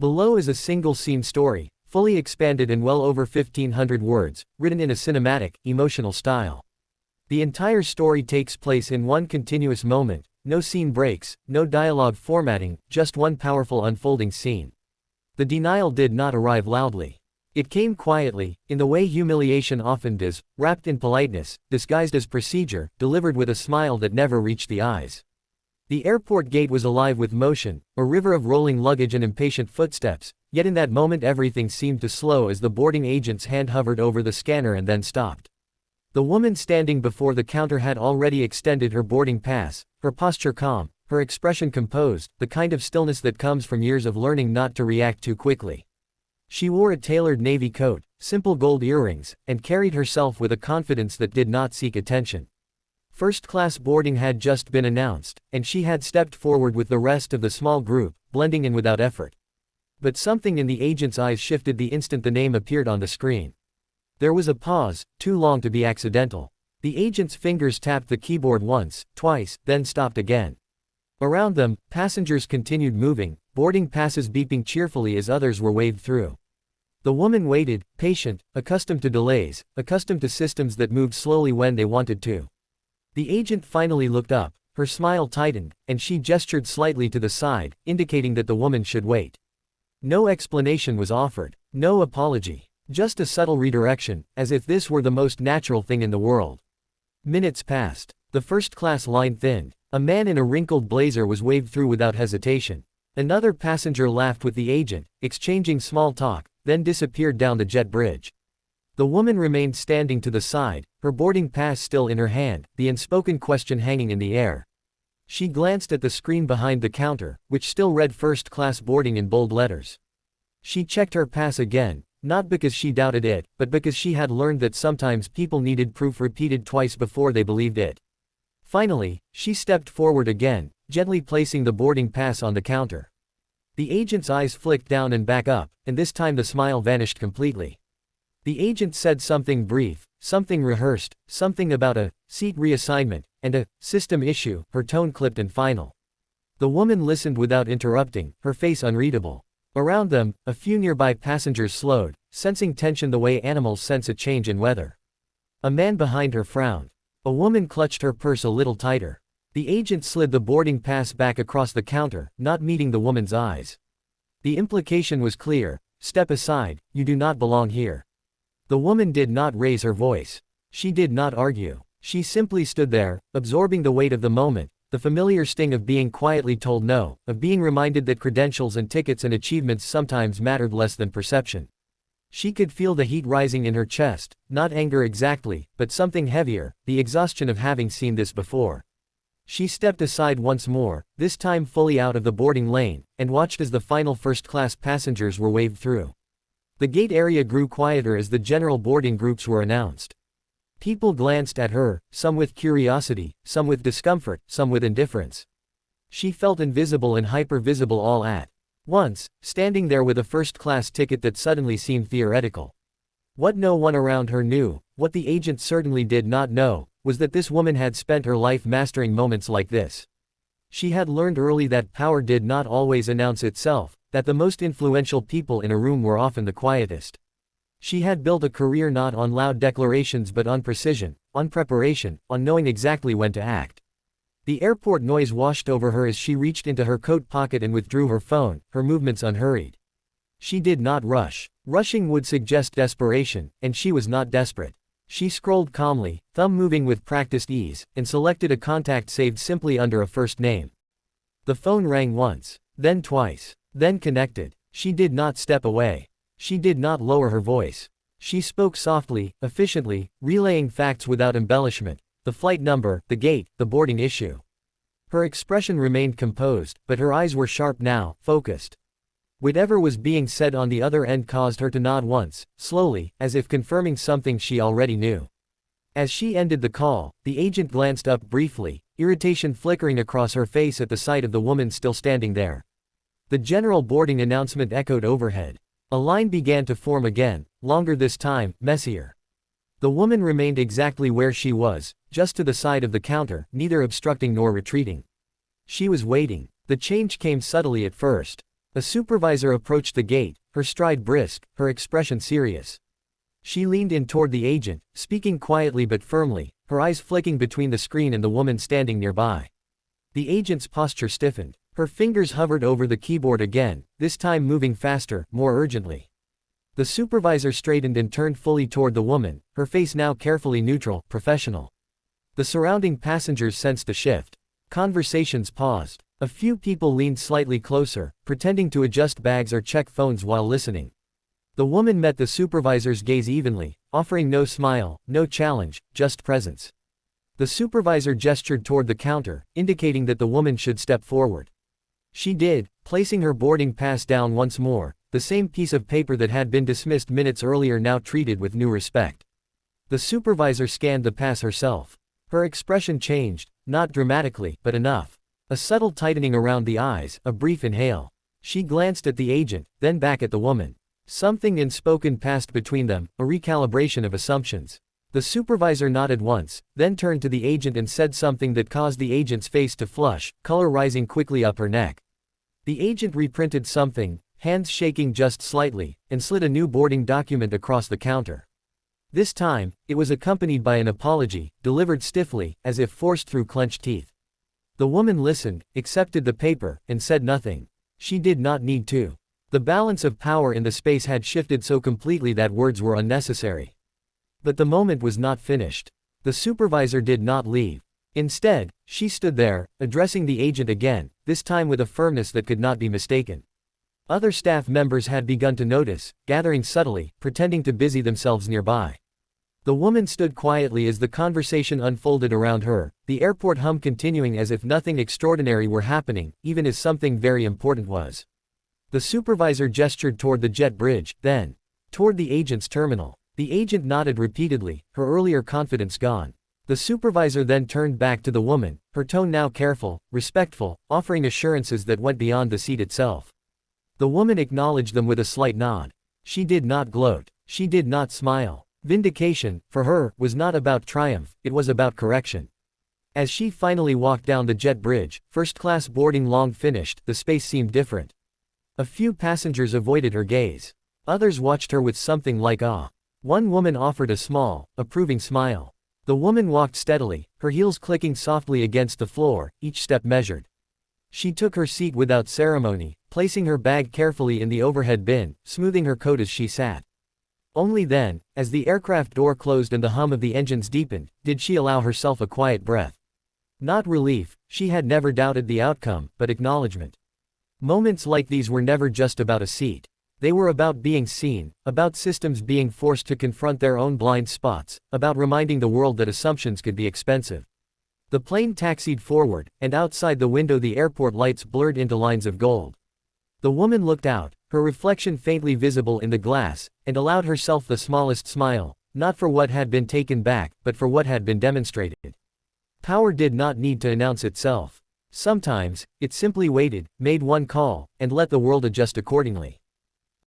Below is a single-scene story, fully expanded in well over 1,500 words, written in a cinematic, emotional style. The entire story takes place in one continuous moment, no scene breaks, no dialogue formatting, just one powerful unfolding scene. The denial did not arrive loudly. It came quietly, in the way humiliation often does, wrapped in politeness, disguised as procedure, delivered with a smile that never reached the eyes. The airport gate was alive with motion, a river of rolling luggage and impatient footsteps, yet in that moment everything seemed to slow as the boarding agent's hand hovered over the scanner and then stopped. The woman standing before the counter had already extended her boarding pass, her posture calm, her expression composed, the kind of stillness that comes from years of learning not to react too quickly. She wore a tailored navy coat, simple gold earrings, and carried herself with a confidence that did not seek attention. First-class boarding had just been announced, and she had stepped forward with the rest of the small group, blending in without effort. But something in the agent's eyes shifted the instant the name appeared on the screen. There was a pause, too long to be accidental. The agent's fingers tapped the keyboard once, twice, then stopped again. Around them, passengers continued moving, boarding passes beeping cheerfully as others were waved through. The woman waited, patient, accustomed to delays, accustomed to systems that moved slowly when they wanted to. The agent finally looked up, her smile tightened, and she gestured slightly to the side, indicating that the woman should wait. No explanation was offered, no apology, just a subtle redirection, as if this were the most natural thing in the world. Minutes passed. The first-class line thinned. A man in a wrinkled blazer was waved through without hesitation. Another passenger laughed with the agent, exchanging small talk, then disappeared down the jet bridge. The woman remained standing to the side, her boarding pass still in her hand, the unspoken question hanging in the air. She glanced at the screen behind the counter, which still read first-class boarding in bold letters. She checked her pass again, not because she doubted it, but because she had learned that sometimes people needed proof repeated twice before they believed it. Finally, she stepped forward again, gently placing the boarding pass on the counter. The agent's eyes flicked down and back up, and this time the smile vanished completely. The agent said something brief, something rehearsed, something about a seat reassignment, and a system issue, her tone clipped and final. The woman listened without interrupting, her face unreadable. Around them, a few nearby passengers slowed, sensing tension the way animals sense a change in weather. A man behind her frowned. A woman clutched her purse a little tighter. The agent slid the boarding pass back across the counter, not meeting the woman's eyes. The implication was clear: step aside, you do not belong here. The woman did not raise her voice. She did not argue. She simply stood there, absorbing the weight of the moment, the familiar sting of being quietly told no, of being reminded that credentials and tickets and achievements sometimes mattered less than perception. She could feel the heat rising in her chest, not anger exactly, but something heavier, the exhaustion of having seen this before. She stepped aside once more, this time fully out of the boarding lane, and watched as the final first-class passengers were waved through. The gate area grew quieter as the general boarding groups were announced. People glanced at her, some with curiosity, some with discomfort, some with indifference. She felt invisible and hyper-visible all at once, standing there with a first-class ticket that suddenly seemed theoretical. What no one around her knew, what the agent certainly did not know, was that this woman had spent her life mastering moments like this. She had learned early that power did not always announce itself, that the most influential people in a room were often the quietest. She had built a career not on loud declarations but on precision, on preparation, on knowing exactly when to act. The airport noise washed over her as she reached into her coat pocket and withdrew her phone, her movements unhurried. She did not rush. Rushing would suggest desperation, and she was not desperate. She scrolled calmly, thumb moving with practiced ease, and selected a contact saved simply under a first name. The phone rang once, then twice, then connected. She did not step away. She did not lower her voice. She spoke softly, efficiently, relaying facts without embellishment: the flight number, the gate, the boarding issue. Her expression remained composed, but her eyes were sharp now, focused. Whatever was being said on the other end caused her to nod once, slowly, as if confirming something she already knew. As she ended the call, the agent glanced up briefly, irritation flickering across her face at the sight of the woman still standing there. The general boarding announcement echoed overhead. A line began to form again, longer this time, messier. The woman remained exactly where she was, just to the side of the counter, neither obstructing nor retreating. She was waiting. The change came subtly at first. A supervisor approached the gate, her stride brisk, her expression serious. She leaned in toward the agent, speaking quietly but firmly, her eyes flicking between the screen and the woman standing nearby. The agent's posture stiffened. Her fingers hovered over the keyboard again, this time moving faster, more urgently. The supervisor straightened and turned fully toward the woman, her face now carefully neutral, professional. The surrounding passengers sensed a shift. Conversations paused. A few people leaned slightly closer, pretending to adjust bags or check phones while listening. The woman met the supervisor's gaze evenly, offering no smile, no challenge, just presence. The supervisor gestured toward the counter, indicating that the woman should step forward. She did, placing her boarding pass down once more, the same piece of paper that had been dismissed minutes earlier now treated with new respect. The supervisor scanned the pass herself. Her expression changed, not dramatically, but enough. A subtle tightening around the eyes, a brief inhale. She glanced at the agent, then back at the woman. Something unspoken passed between them, a recalibration of assumptions. The supervisor nodded once, then turned to the agent and said something that caused the agent's face to flush, color rising quickly up her neck. The agent reprinted something, hands shaking just slightly, and slid a new boarding document across the counter. This time, it was accompanied by an apology, delivered stiffly, as if forced through clenched teeth. The woman listened, accepted the paper, and said nothing. She did not need to. The balance of power in the space had shifted so completely that words were unnecessary. But the moment was not finished. The supervisor did not leave. Instead, she stood there, addressing the agent again, this time with a firmness that could not be mistaken. Other staff members had begun to notice, gathering subtly, pretending to busy themselves nearby. The woman stood quietly as the conversation unfolded around her, the airport hum continuing as if nothing extraordinary were happening, even as something very important was. The supervisor gestured toward the jet bridge, then toward the agent's terminal. The agent nodded repeatedly, her earlier confidence gone. The supervisor then turned back to the woman, her tone now careful, respectful, offering assurances that went beyond the seat itself. The woman acknowledged them with a slight nod. She did not gloat. She did not smile. Vindication, for her, was not about triumph, it was about correction. As she finally walked down the jet bridge, first-class boarding long finished, the space seemed different. A few passengers avoided her gaze. Others watched her with something like awe. One woman offered a small, approving smile. The woman walked steadily, her heels clicking softly against the floor, each step measured. She took her seat without ceremony, placing her bag carefully in the overhead bin, smoothing her coat as she sat. Only then, as the aircraft door closed and the hum of the engines deepened, did she allow herself a quiet breath. Not relief, she had never doubted the outcome, but acknowledgement. Moments like these were never just about a seat. They were about being seen, about systems being forced to confront their own blind spots, about reminding the world that assumptions could be expensive. The plane taxied forward, and outside the window the airport lights blurred into lines of gold. The woman looked out, her reflection faintly visible in the glass, and allowed herself the smallest smile, not for what had been taken back, but for what had been demonstrated. Power did not need to announce itself. Sometimes, it simply waited, made one call, and let the world adjust accordingly.